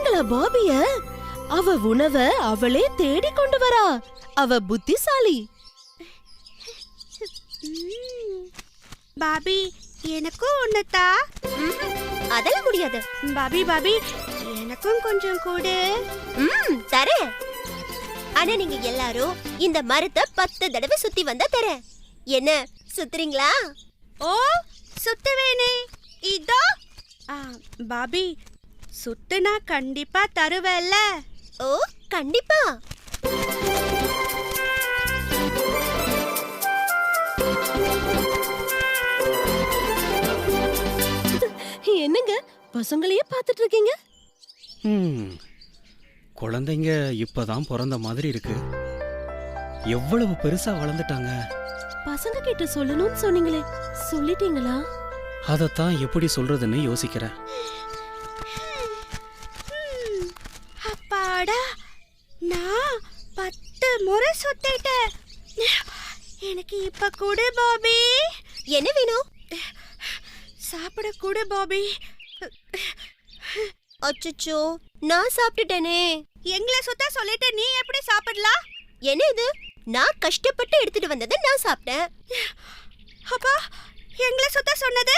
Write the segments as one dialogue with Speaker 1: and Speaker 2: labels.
Speaker 1: பாத்தீங்களா பாபிய? அவ உணவை அவளே தேடி கொண்டு வரா. அவ புத்திசாலி.
Speaker 2: பாபி, எனக்கும் ஒண்ணுதா.
Speaker 3: அதெல்லாம் முடியாது.
Speaker 2: பாபி பாபி, எனக்கும் கொஞ்சம் கூடு.
Speaker 3: தரேன். ஆனா நீங்க எல்லாரும் இந்த மரத்தை 10 தடவை சுத்தி வந்தா தரேன். என்ன சுத்துறீங்களா?
Speaker 2: ஓ, சுத்துவேனே. இதோ. பாபி, சுத்துனா கண்டிப்பா தருவேல்ல?
Speaker 3: ஓ, கண்டிப்பா.
Speaker 1: என்னங்க பசங்களையே பாத்துட்டு இருக்கீங்க?
Speaker 4: குழந்தைங்க இப்பதான் பிறந்த மாதிரி இருக்கு. எவ்வளவு பெருசா வளர்ந்துட்டாங்க.
Speaker 1: பசங்க கிட்ட சொல்லணும்னு சொன்னீங்களே, சொல்லிட்டீங்களா?
Speaker 4: அதத்தான் எப்படி சொல்றதுன்னு யோசிக்கிறேன்.
Speaker 2: அப்பாடா, நான் 10 முறை சுத்திட்டேன். எனக்கு இப்ப கூடு பாபி.
Speaker 3: என்ன வேணும்?
Speaker 2: சாப்பிட கூடு பாபி.
Speaker 3: அச்சச்சோ, நான் சாப்பிட்டுட்டேனே.
Speaker 2: எங்களை சுத்த சொல்லிட்டு நீ எப்படி சாப்பிடலாம்?
Speaker 3: என்ன இது? நான் கஷ்டப்பட்டு எடுத்துட்டு வந்ததை நான் சாப்பிட்டேன்.
Speaker 2: அப்பா, எங்களை சுத்த சொன்னது?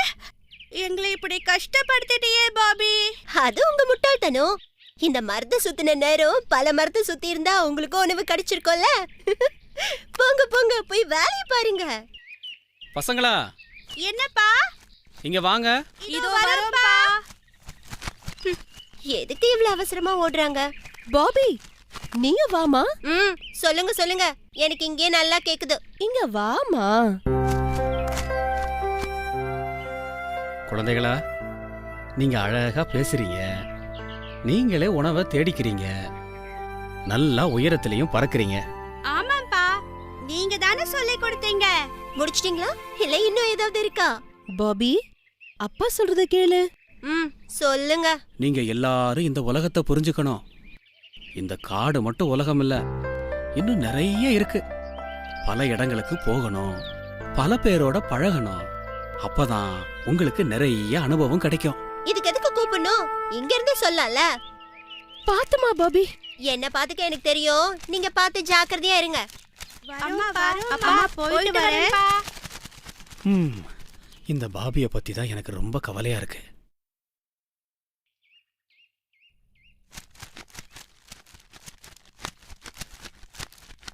Speaker 2: எங்களை இப்படி கஷ்டப்படுத்திட்டியே பாபி.
Speaker 3: அது உங்க முட்டாள்தனம். இந்த மரத்தை சுத்தின நேரம் பல மரத்தை சுத்தி இருந்தா உங்களுக்கு உணவு கிடைச்சிருக்கோம்ல. போங்க போங்க, போய் வேலையை பாருங்க.
Speaker 4: பசங்களா,
Speaker 2: என்னப்பா?
Speaker 4: இங்க வாங்க.
Speaker 2: இதோ வரோம்ப்பா.
Speaker 3: எதுக்கு இவ்வளவு அவசரமா ஓடுறாங்க?
Speaker 1: பாபி, நீங்க வாமா.
Speaker 3: சொல்லுங்க சொல்லுங்க, எனக்கு இங்கே நல்லா கேக்குது.
Speaker 1: இங்க வாமா.
Speaker 4: குழந்தைகளா, நீங்க அழகா பேசுறீங்க. நீங்களே உணவை தேடிக்கிறீங்க. நல்லா உயரத்திலையும் பறக்குறீங்க.
Speaker 2: ஆமாப்பா, நீங்க தானே சொல்லி கொடுத்தீங்க.
Speaker 3: முடிச்சிட்டீங்களா? இல்ல இன்னும் ஏதாவது இருக்கா?
Speaker 1: பாபி, அப்பா சொல்றத கேளு.
Speaker 3: சொல்லுங்க.
Speaker 4: நீங்க எல்லாரும் இந்த உலகத்தை புரிஞ்சுக்கணும். இந்த காடு மட்டும் உலகம் இல்ல, இன்னும் நிறைய இருக்கு. பல இடங்களுக்கு போகணும், பல பேரோட பழகணும். அப்பதான் உங்களுக்கு நிறைய அனுபவம் கிடைக்கும்.
Speaker 3: இதுக்கு எதுக்கு கூப்பிடணும்? இங்க இருந்து சொல்லல.
Speaker 1: பாத்துமா பாபி.
Speaker 3: என்ன பாத்துக்க எனக்கு தெரியும். நீங்க பார்த்து ஜாக்கிரதையா இருங்க.
Speaker 2: அம்மா வரோம். அப்பா போயிட்டு வரேன்ப்பா.
Speaker 4: இந்த பாபிய பத்தி தான் எனக்கு ரொம்ப கவலையா இருக்கு.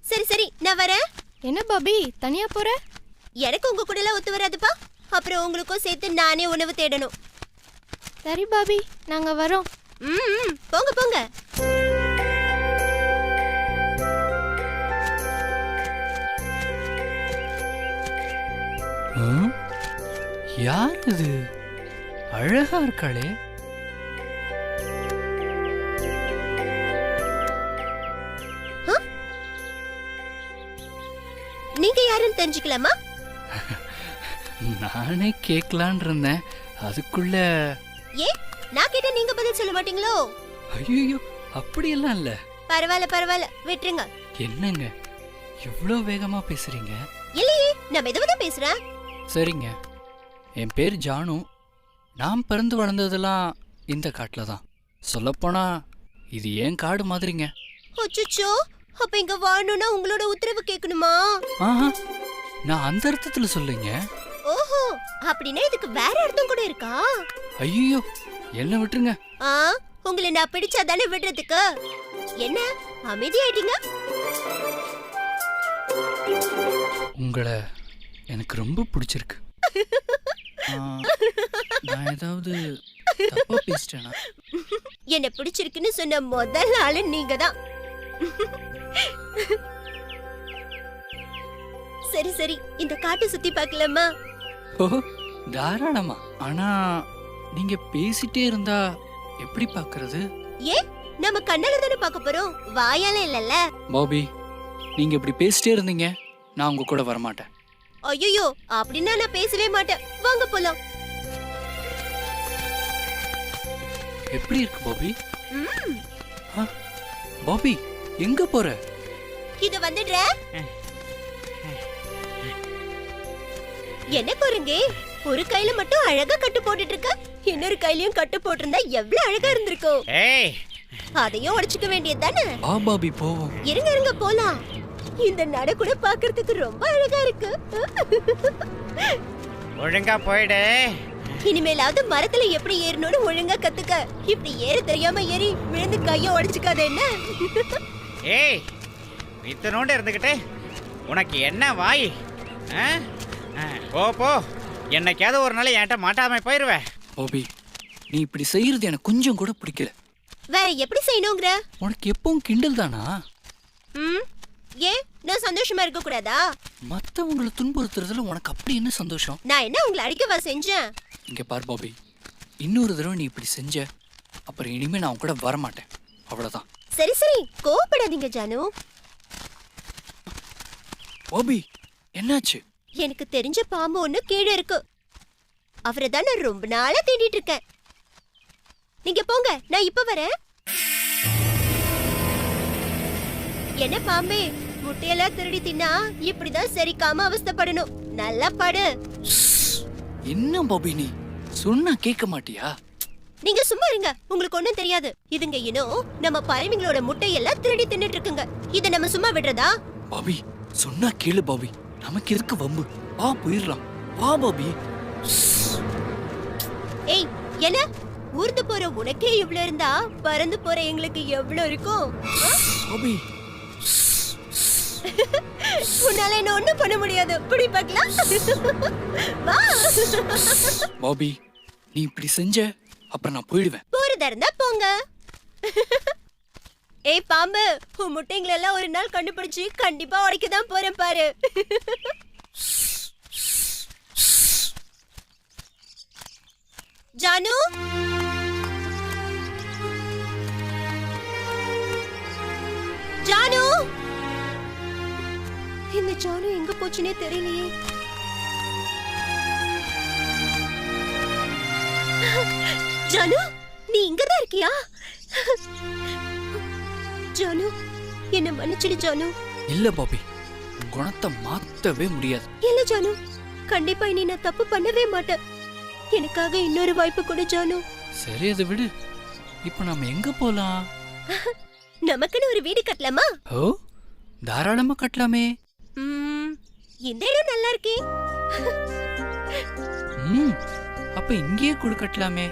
Speaker 3: சரி சரி, நான் வரேன்.
Speaker 5: என்ன பாபி, தனியா போற?
Speaker 3: எனக்கு உங்க கூட எல்லாம் ஒத்து வராதுப்பா. அப்புறம் உங்களுக்கும் சேர்த்து நானே உணவு தேடணும்.
Speaker 5: சரி பாபி, நாங்க வரோம்.
Speaker 3: போங்க போங்க.
Speaker 6: யார் இது? அழகா இருக்காளே.
Speaker 3: நீங்க யாருன்னு தெரிஞ்சுக்கலாமா?
Speaker 6: நானே கேட்கலான் இருந்தேன், அதுக்குள்ள.
Speaker 3: ஏ, நான் கேட்ட நீங்க பதில் சொல்ல மாட்டீங்களோ?
Speaker 6: ஐயோ, அப்படியெல்லாம் இல்ல.
Speaker 3: பரவாயில்ல பரவாயில்ல, விட்டுருங்க.
Speaker 6: என்னங்க இவ்ளோ வேகமா பேசுறீங்க?
Speaker 3: இல்லையே, நான் மெதுவா தான் பேசுறேன்.
Speaker 6: சரிங்க, என் பேர் ஜானு. நான் பிறந்து வளர்ந்ததெல்லாம் இந்த காட்டுல தான். சொல்லப்போனா இது ஏன் காடு மாதிரிங்க.
Speaker 3: அச்சச்சோ, அப்ப இங்க வாழணும்னா உங்களோட உத்தரவு கேட்கணுமா?
Speaker 6: ஆஹா, நான் அந்த அர்த்தத்துல சொல்லுங்க.
Speaker 3: ஓஹோ, அப்படின்னா இதுக்கு வேற அர்த்தம் கூட இருக்கா?
Speaker 6: ஐயோ, என்ன விட்டுருங்க.
Speaker 3: உங்களை நான் பிடிச்சாதானே விடுறதுக்கு. என்ன அமைதியாயிட்டீங்க?
Speaker 6: உங்களை எனக்கு ரொம்ப பிடிச்சிருக்கு. நான் ஏதாவது தப்பா பேசிட்டேனா?
Speaker 3: என்ன பிடிச்சிருக்குன்னு சொன்ன முதல் ஆளு நீங்க தான். சரி சரி, இந்த காட்டை சுத்தி பார்க்கலாமா?
Speaker 6: ஓ, தாராளமா. ஆனா நீங்க பேசிட்டே இருந்தா எப்படி பாக்குறது?
Speaker 3: ஏன், நம்ம கண்ணால தானே பார்க்க போறோம், வாயால இல்லல்ல.
Speaker 6: பாபி, நீங்க இப்படி பேசிட்டே இருந்தீங்க, நான் உங்க கூட வரமாட்டேன்.
Speaker 3: ஐயோ, அப்படின்னா நான் பேசவே மாட்டேன். வாங்க போலாம்.
Speaker 6: எப்படி இருக்கு பாபி? பாபி, எங்க போற?
Speaker 3: இது வந்துடுற. என்ன குறுங்க, ஒரு கையில மட்டும் அழகா கட்டு போட்டுட்டு இருக்க, இன்னொரு கையிலயும் கட்டு போட்டிருந்தா எவ்வளவு அழகா இருந்திருக்கும்.
Speaker 7: ஏய்,
Speaker 3: அதையும் உடைச்சுக்க வேண்டியது தானே.
Speaker 6: வா பாபி போவோம்.
Speaker 3: இருங்க இருங்க போலாம். இந்த நட கூட பாக்குறதுக்கு ரொம்ப அழகா இருக்கு.
Speaker 7: ஒழுங்கா போயிடு.
Speaker 3: இனிமேலாவது மரத்துல எப்படி ஏறணும்னு ஒழுங்கா கத்துக்க. இப்படி ஏற தெரியாம ஏறி விழுந்து கைய உடைச்சுக்காத என்ன.
Speaker 7: ஏய், இத்தனோண்டு இருந்துக்கிட்டு உனக்கு என்ன வாய்? ஆ? போ போ, என்னைக்காவது ஒரு நாள் என்கிட்ட மாட்டாம போயிருவேன்.
Speaker 6: பாபி, நீ இப்படி செய்யறது எனக்கு கொஞ்சம் கூட பிடிக்கல.
Speaker 3: வேற எப்படி செய்யணுங்கிற?
Speaker 6: உனக்கு எப்பவும் கிண்டல் தானா?
Speaker 3: ஏன் நான் சந்தோஷமா இருக்க கூடாதா?
Speaker 6: மத்தவங்களை துன்புறுத்துறதுல உனக்கு அப்படி என்ன சந்தோஷம்?
Speaker 3: நான் என்ன உங்களை அடிக்கவா செஞ்சேன்?
Speaker 6: இங்க பார் பாபி, இன்னொரு தடவை நீ இப்படி செஞ்ச அப்புறம் இனிமே நான் உன் கூட வரமாட்டேன். அவ்வளவுதான்.
Speaker 3: சரி சரி, கோவப்படாதீங்க ஜானு.
Speaker 6: பாபி, என்னாச்சு?
Speaker 3: எனக்கு தெரிஞ்ச பாம்பு ஒண்ணு கீழே இருக்கு. அவரை தான் நான் ரொம்ப நாளா தேடிட்டு இருக்கேன். நீங்க போங்க, நான் இப்ப வரேன். என்ன பாம்பே, முட்டையெல்லாம் திருடி தின்னா இப்படிதான் சரிக்காம அவஸ்தைப்படணும். நல்லா படு.
Speaker 6: என்ன பாபி, நீ சொன்னா கேட்க மாட்டியா?
Speaker 3: நீங்க சும்மா இருங்க, உங்களுக்கு ஒண்ணும் தெரியாது. இதுங்க இன்னும் நம்ம பறவைங்களோட முட்டையெல்லாம் திருடி தின்னுட்டு இருக்குங்க. இத நம்ம சும்மா விடுறதா?
Speaker 6: பாபி, சொன்னா கேளு பாபி, நமக்கு எதுக்கு வம்பு? வா போயிடலாம். வா பாபி.
Speaker 3: ஏய், என்ன ஊர்ந்து போற உனக்கே இவ்ளோ இருந்தா பறந்து போற எங்களுக்கு எவ்வளவு இருக்கும்?
Speaker 6: பாபி,
Speaker 3: உன்னால என்ன ஒண்ணும் பண்ண முடியாது. இப்படி பார்க்கலாம். வா.
Speaker 6: பாபி, நீ இப்படி செஞ்ச அப்புறம் நான் போயிடுவேன்.
Speaker 3: போறதா இருந்தா போங்க. ஏய் பாம்பு, உன் முட்டைங்களை எல்லாம் ஒரு நாள் கண்டுபிடிச்சு கண்டிப்பா உடைக்கதான் போறேன் பாரு. ஜானு, ஜானு, இந்த ஜானு எங்க போச்சுனே தெரியலையே. ஜானு, நீ இங்கதான் இருக்கியா? ஜானு, என்ன மன்னிச்சிடு ஜானு.
Speaker 6: இல்ல பாபி, உன் குணத்தை மாத்தவே முடியாது.
Speaker 3: இல்ல ஜானு, கண்டிப்பா இனி நான் தப்பு பண்ணவே மாட்டேன். எனக்காக இன்னொரு வாய்ப்பு கொடு ஜானு.
Speaker 6: சரி, அதை விடு. இப்ப நாம எங்க போலாம்?
Speaker 3: நமக்குன்னு ஒரு வீடு கட்டலாமா?
Speaker 6: ஓ, தாராளமா கட்டலாமே.
Speaker 3: இந்த இடம் நல்லா இருக்கே.
Speaker 6: அப்ப இங்கேயே குடு கட்டலாமே.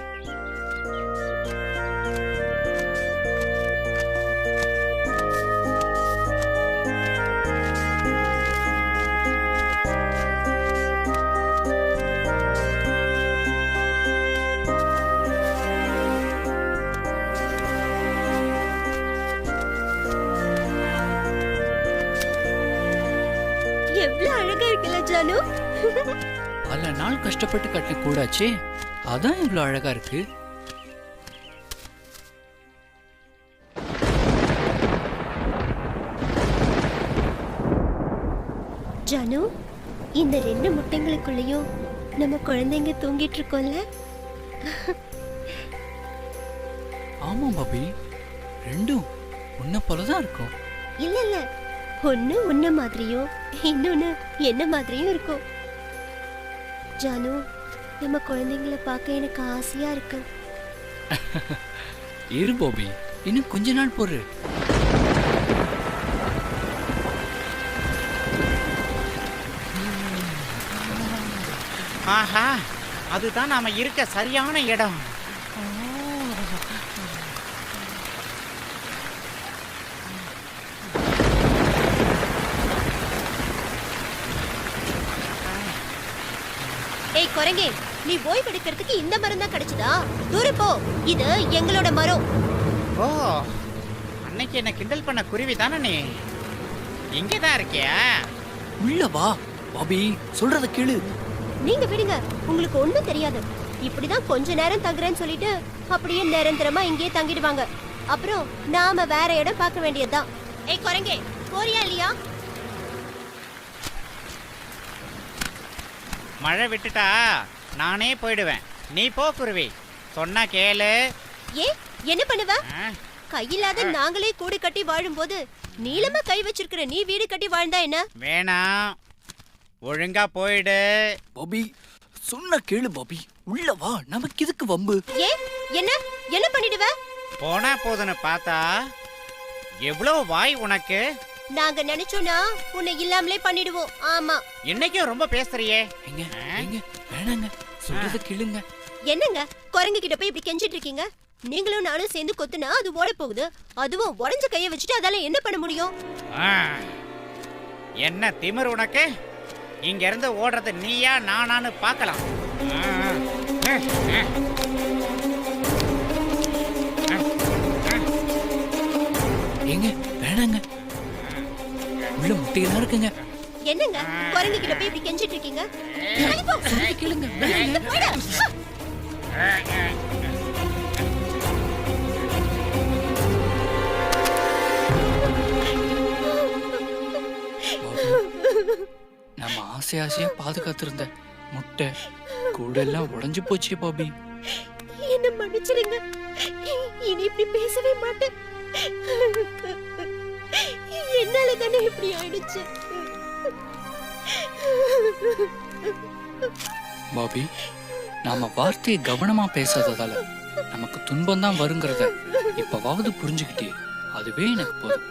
Speaker 3: எவ்வளவு அழகா இருக்குல்ல ஜானு.
Speaker 6: பல நாள் கஷ்டப்பட்டு கட்டின கூடாச்சே, அதான் இவ்வளவு அழகா இருக்கு.
Speaker 3: ஜானு, இந்த 2 முட்டைங்களுக்குள்ளயும் நம்ம குழந்தைங்க தூங்கிட்டு இருக்கோம்ல.
Speaker 6: ஆமா பாபி, ரெண்டும் உன்ன போலதான் இருக்கும்.
Speaker 3: இல்ல இல்ல, ஒண்ணு உன்ன மாதிரியும் இன்னொன்னு என்ன மாதிரியும் இருக்கும். ஜானு, நம்ம குழந்தைங்களை பார்க்க எனக்கு ஆசையா இருக்கு.
Speaker 6: இரு பாபி, இன்னும் கொஞ்ச நாள் பொறு.
Speaker 7: ஆஹா, அதுதான் நாம இருக்க சரியான இடம்.
Speaker 3: ஏய் குரங்கே, நீ ஓய்வு எடுக்கிறதுக்கு இந்த மரம் தான் கிடைச்சதா? தூரம் போ, இது எங்களோட மரம்.
Speaker 7: ஓ, அன்னைக்கு என்ன கிண்டல் பண்ண குருவி தானே நீ? இங்கதான் இருக்கியா?
Speaker 6: உள்ள வா பாபி, சொல்றத கேளு.
Speaker 3: நீங்க விடுங்க, உங்களுக்கு ஒண்ணும் தெரியாது. இப்படிதான் கொஞ்ச நேரம் தங்குறேன்னு சொல்லிட்டு அப்படியே நிரந்தரமா இங்கேயே தங்கிடுவாங்க. அப்புறம் நாம வேற இடம் பார்க்க வேண்டியதுதான். ஏய் குரங்கே, போறியா இல்லையா?
Speaker 7: மழை விட்டுட்டா நானே போயிடுவேன். நீ போ குருவி, சொன்னா கேளு.
Speaker 3: ஏ, என்ன பண்ணுவ? கையில்லாத நாங்களே கூடு கட்டி வாழும்போது நீளமா கை வச்சிருக்கிற நீ வீடு கட்டி வாழ்ந்தா என்ன?
Speaker 7: வேணாம், ஒழுங்கா போயிடு.
Speaker 6: பாபி, சொன்ன கேளு பாபி, உள்ள வா, நமக்கு இதுக்கு வம்பு.
Speaker 3: ஏ, என்ன என்ன பண்ணிடுவ?
Speaker 7: போனா போதுன்னு பார்த்தா எவ்வளவு வாய் உனக்கு.
Speaker 3: நாங்க நினைச்சோம்னா உன்னை இல்லாமலே பண்ணிடுவோம். ஆமா.
Speaker 7: இன்னைக்கும் ரொம்ப பேசுறியே.
Speaker 6: எங்க எங்க வேணாங்க, சொல்றத கேளுங்க.
Speaker 3: என்னங்க குரங்கு கிட்ட போய் இப்படி கெஞ்சிட்டு இருக்கீங்க? நீங்களும் நானும் சேர்ந்து கொத்துனா அது ஓட போகுது. அதுவும் உடஞ்ச கையை வச்சுட்டு அதால என்ன பண்ண முடியும்?
Speaker 7: ஆ, என்ன திமிரு உனக்கு? இங்க இருந்து ஓடுறது நீயா நானான்னு பார்க்கலாம்.
Speaker 6: ஏங்க வேணாங்க, உள்ள முட்டையெல்லாம் இருக்குங்க.
Speaker 3: என்னங்க குரங்கு கிட்ட போய் இப்படி கெஞ்சிட்டு இருக்கீங்க? தள்ளி போ.
Speaker 6: சொல்றத கேளுங்க. வேணாங்க.
Speaker 3: போடா.
Speaker 6: நம்ம ஆசை ஆசையா பாதுகாத்திருந்த முட்டை கூடெல்லாம் உடைஞ்சு போச்சு பாபி.
Speaker 3: என்ன மன்னிச்சிடுங்க. இனி இப்படி பேசவே மாட்டேன். என்னால தானே இப்படி ஆயிடுச்சு.
Speaker 6: பாபி, நாம வார்த்தையை கவனமா பேசாததால நமக்கு துன்பம் தான் வருங்கிறத இப்பவாவது புரிஞ்சுக்கிட்டே, அதுவே எனக்கு போதும்.